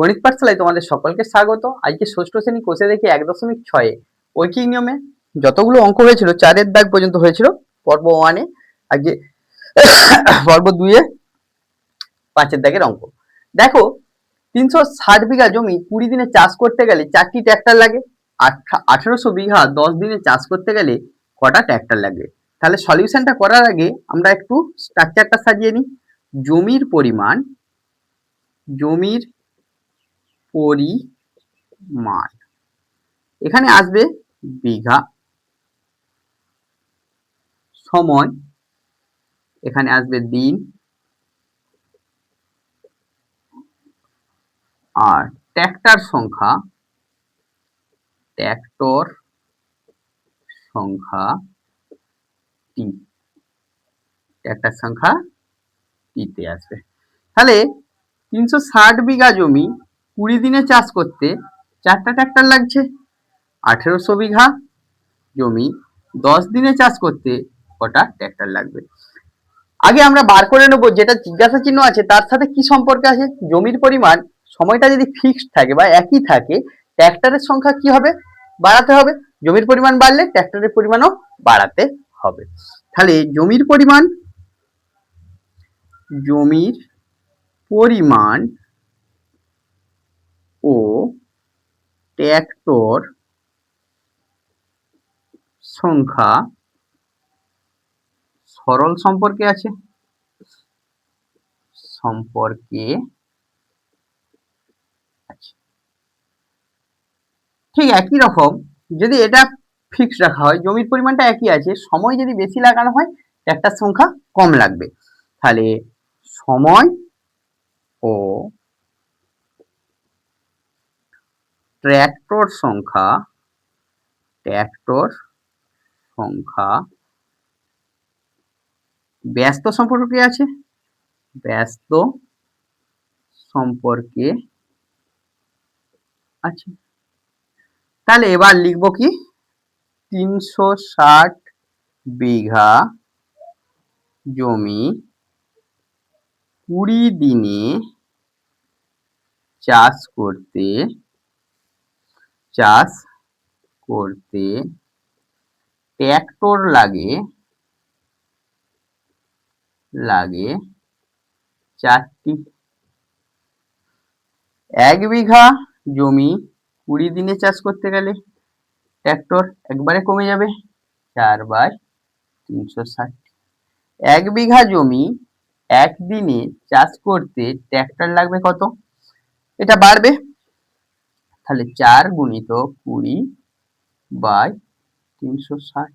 গণিত পাঠশালায় তোমাদের সকলকে স্বাগত। আজকে ষষ্ঠ শ্রেণী কোষে দেখি 1.6 ঐকিক নিয়মে যতগুলো অঙ্ক হয়েছিল 4-এর দাগ পর্যন্ত হয়েছিল পর্ব 1-এ, আজকে পর্ব 2-এ 5-এর দাগের অঙ্ক। দেখো 360 বিঘা জমি 20 দিনে চাষ করতে গেলে 4টি ট্রাক্টর লাগে। 1800 বিঘা 10 দিনে চাষ করতে গেলে কটা ট্রাক্টর লাগবে? তাহলে সলিউশনটা করার আগে আমরা একটু স্ট্রাকচারটা সাজিয়ে নিই। জমির পরিমাণ এখানে আসবে বিঘা, সময় এখানে আসবে দিন, আর ট্রাক্টর সংখ্যা টি, ট্রাক্টর সংখ্যা টিতে আসবে। তাহলে 360 বিঘা জমি 20 দিনে চাষ করতে 4টা ট্রাক্টর লাগছে। 1800 বিঘা জমি 10 দিনে চাষ করতে কটা ট্রাক্টর লাগবে? আগে আমরা বার করে নেব যেটা জিজ্ঞাসা চিহ্ন আছে তার সাথে কি সম্পর্ক আছে। জমির পরিমাণ সময়টা যদি ফিক্সড থাকে বা একই থাকে, ট্রাক্টরের সংখ্যা কি হবে? বাড়াতে হবে। জমির পরিমাণ বাড়লে ট্রাক্টরের পরিমাণও বাড়াতে হবে। তাহলে জমির পরিমাণ ও ট্রাক্টর সংখ্যা সরল সম্পর্কে আছে, ঠিক একই রকম যদি এটা ফিক্স রাখা হয়, জমির পরিমাণটা একই আছে, সময় যদি বেশি লাগানো হয় ট্রাক্টর সংখ্যা কম লাগবে। তাহলে সময় ও ট্রাক্টর সংখ্যা ব্যস্ত সম্পর্কে আছে, তাহলে এবার লিখবো কি? 360 বিঘা জমি 20 দিনে চাষ করতে ট্রাক্টর লাগে 4টি। 1 বিঘা জমি 20 দিনে চাষ করতে গেলে ট্রাক্টর একবারে কমে যাবে, 4/360। 1 বিঘা জমি 1 দিনে চাষ করতে ট্রাক্টর লাগবে কত? এটা বাড়বে, তাহলে 4 × 20/360।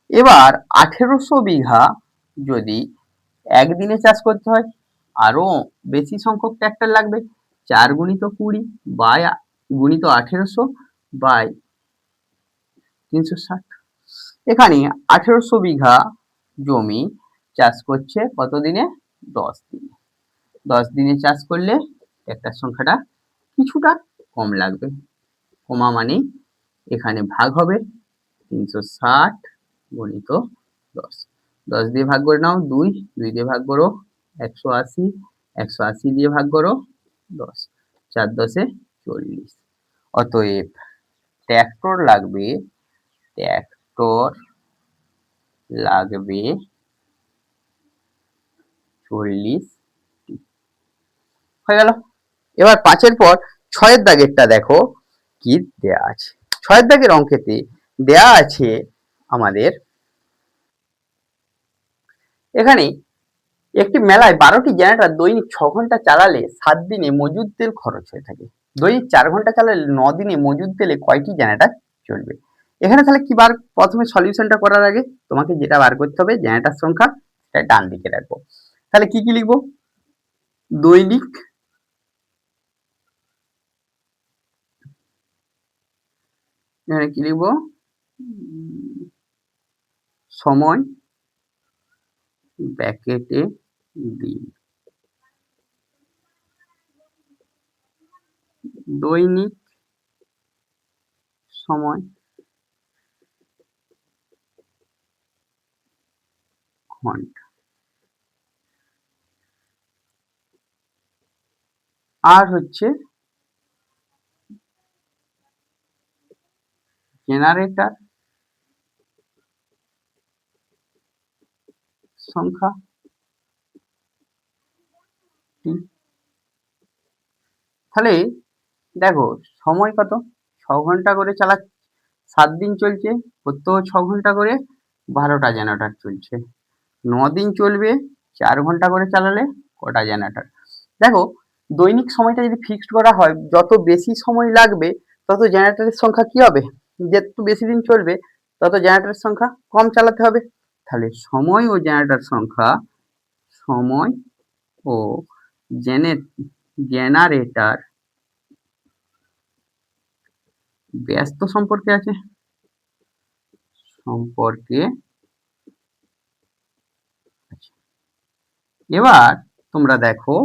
এবার 1800 বিঘা যদি 1 দিনে চাষ করতে হয়, আরো বেশি সংখ্যক ট্রাক্টর লাগবে, 4 × 20/1800/360। এখানে 1800 বিঘা জমি চাষ করছে কত দিনে? 10 দিনে। 10 দিনে চাষ করলে ট্রাক্টর সংখ্যাটা কিছুটা কম লাগবে। কমা মানে এখানে ভাগ হবে 360 × 10। 10 দিয়ে ভাগ করে নাও 2, 2 দিয়ে ভাগ করো 180, 180 দিয়ে ভাগ করো 10, 4 × 10 = 40। অতএব ট্রাক্টর লাগবে 40 হয়ে গেল। এবার 5-এর পর 6-এর দাগেরটা দেখো কি দেয়া আছে। 6-এর দাগের অঙ্কেতে দেয়া আছে আমাদের এখানে একটি মেলায় 12টি জেনারেটর দৈনিক 6 ঘন্টা চালালে 7 দিনে মজুদ তেল খরচ হয়ে থাকে। দৈনিক 4 ঘন্টা চালালে 9 দিনে মজুদ তেলে কয়টি জেনারেটর চলবে? এখানে তাহলে কি প্রথমে সলিউশনটা করার আগে তোমাকে যেটা বার করতে হবে জেনারেটর সংখ্যা, সেটা ডান দিকে রাখবো। তাহলে কি কি লিখবো? দৈনিক এখানে কি লিখবো? সময় ব্র্যাকেটে দিন, দৈনিক সময় ঘন্টা। আর হচ্ছে জেনারেটর সংখ্যা টি। তাহলে দেখো সময় কত, 6 ঘন্টা করে 7 দিন চলছে, প্রত্যহ 6 ঘন্টা করে 12টা জেনারেটর চলছে। 9 দিন চলবে, 4 ঘন্টা করে চালালে কটা জেনারেটর। দেখো দৈনিক সময়টা যদি ফিক্সড করা হয়, যত বেশি সময় লাগবে তত জেনারেটরের সংখ্যা কি হবে, যত বেশি দিন চলবে তত জেনারেটরের সংখ্যা কম চালাতে হবে। তাহলে সময় ও জেনারেটর সংখ্যা, সময় ও জেনারেটর ব্যস্ত সম্পর্কে আছে, সম্পর্কে। এবার তোমরা দেখো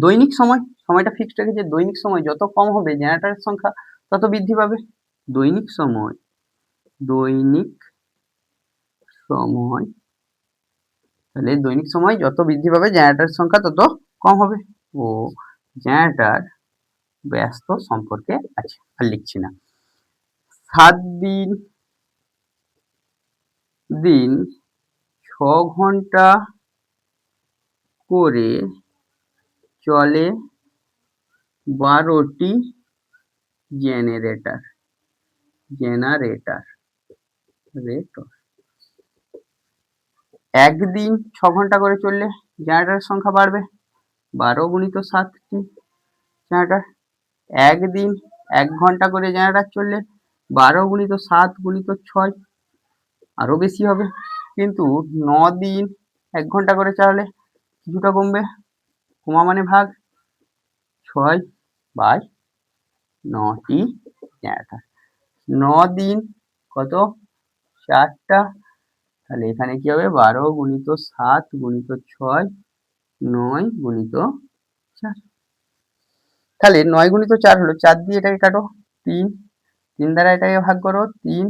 দৈনিক সময়টা ফিক্সড রেখেছে, দৈনিক সময় যত কম হবে জেনারেটরের সংখ্যা তত বৃদ্ধি পাবে। দৈনিক সময় তাহলে দৈনিক সময় যত বৃদ্ধি পাবে জেনারেটরের সংখ্যা তত কম হবে। ও জেনারেটর ব্যস্ত সম্পর্কে আছে, আর লিখছি না। 7 দিন 6 ঘন্টা করে চলে 12টি জেনারেটর। একদিন 6 ঘন্টা করে চললে জেনারেটরের সংখ্যা বাড়বে, 12 গুণিত 7টি জেনারেটর। একদিন 1 ঘন্টা করে জেনারেটর চললে 12 গুণিত 7 গুণিত 6 আরো বেশি হবে। কিন্তু 9 দিন 1 ঘন্টা করে চালালে কিছুটা কমবে, কমা মানে ভাগ, 6/9টি জেনারেটর। 9 দিন কত, 4টা, তাহলে এখানে কি হবে 12 গুণিত 7 গুণিত 6, 9 গুণিত 4। তাহলে 9 গুণিত 4 হলো, 4 দিয়ে এটাকে কাটো, 3 দ্বারা এটাকে ভাগ করো, 3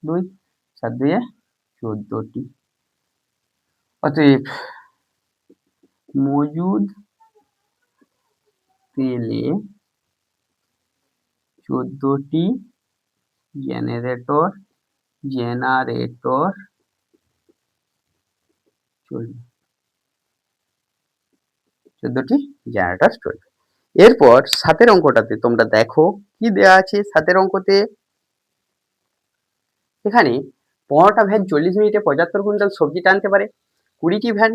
2 4 2 14টি। অতএব মজুদ তেলে 14টি জেনারেটর চলবে, 14টি জেনারেটর চলবে। এরপর 7 অঙ্কটাতে তোমরা দেখো কি দেয়া আছে। 7 অঙ্কতে এখানে 15টা ভ্যান 40 মিনিটে 75 কুইন্টাল সবজি টানতে পারে, 20টি ভ্যান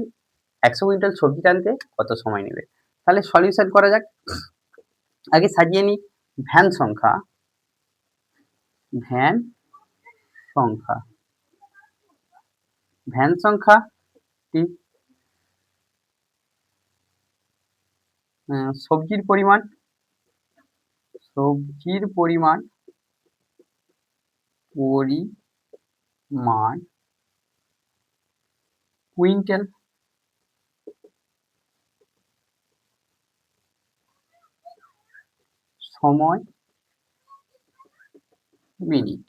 100 কুইন্টাল সবজি টানতে কত সময় নেবে। তাহলে সলিউশন করা যাক। আগে সাজিয়ে নিই ভ্যান সংখ্যা, ভ্যান সংখ্যা টি, সবজির পরিমাণ কুইন্টাল, সময় মিনিট।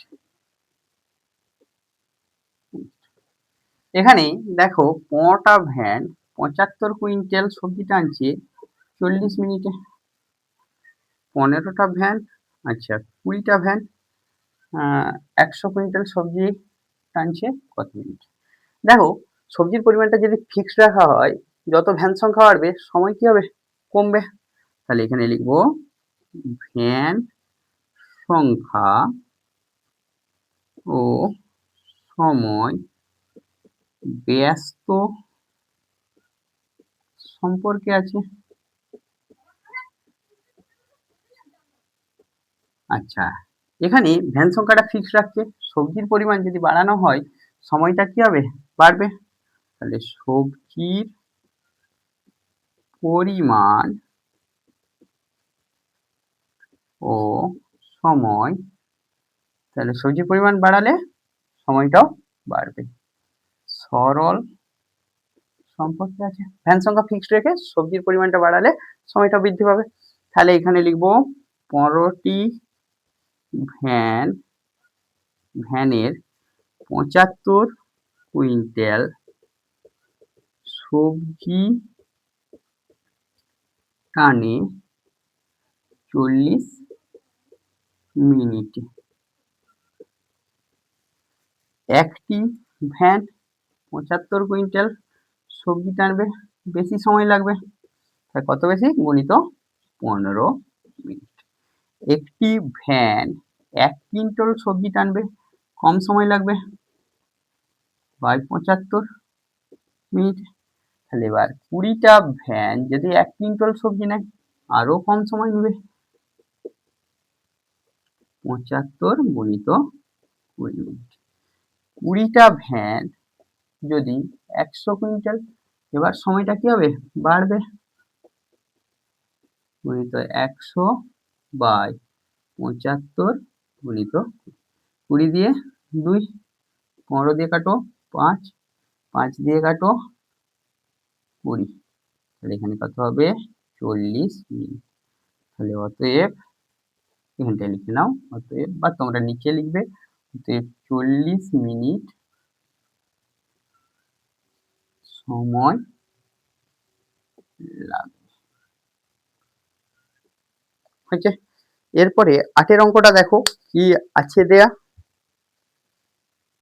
এখানে দেখো 15টা ভ্যান 75 কুইন্টাল সবজি টানছে 40 মিনিটে, 15টা ভ্যান, আচ্ছা 20টা ভ্যান 100 কুইন্টাল সবজি টানছে কত মিনিট। দেখো সবজির পরিমাণটা যদি ফিক্সড রাখা হয়, যত ভ্যান সংখ্যা বাড়বে সময় কি হবে, কমবে। তাহলে এখানে লিখবো ভ্যান সংখ্যা ও সময় ব্যস্ত সম্পর্কে আছে। আচ্ছা এখানে ভ্যান সংখ্যাটা ফিক্সড রাখছে, সবজির পরিমাণ যদি বাড়ানো হয় সময়টা কি হবে, বাড়বে। তাহলে সবজির পরিমাণ ও সময়, তাহলে সবজির পরিমাণ বাড়ালে সময়টাও বাড়বে। সরল সম্পর্কে আছে, ভ্যান সংখ্যা ফিক্সড রেখে সবজির পরিমাণটা বাড়ালে সময়টা বৃদ্ধি পাবে। তাহলে এখানে লিখবো 15টি ভ্যানের 75 কুইন্টাল সবজি টানে 40 মিনিটে। একটি ভ্যান 75 কুইন্টাল সবজি টানবে, বেশি সময় লাগবে। কত বেশি? গুণিত 15 মিনিট। একটি ভ্যান 1 কুইন্টাল সবজি টানবে, কম সময় লাগবে, বাই 75 মিনিট। তাহলে এবার 20টা ভ্যান যদি 1 কুইন্টাল সবজি নেয়, আরো কম সময় নেবে, 75 গুণিত 20 মিনিট। 20টা ভ্যান যদি 100 কুইন্টাল, এবার সময়টা কি হবে? বাড়বে, গুণিত 100 বাই 75 গুণিত 20 দিয়ে 2, 15 দিয়ে কাটো 5, 5 দিয়ে কাটো 20, তাহলে এখানে কত হবে? 40 মিনিট। তাহলে অতএব এখানটায় লিখে নাও, অতএব বা তোমরা নিচে লিখবে, অতএব 40 মিনিট সময় লাগবে। হয়েছে? এরপরে 8 অঙ্কটা দেখো কি আছে দেয়া।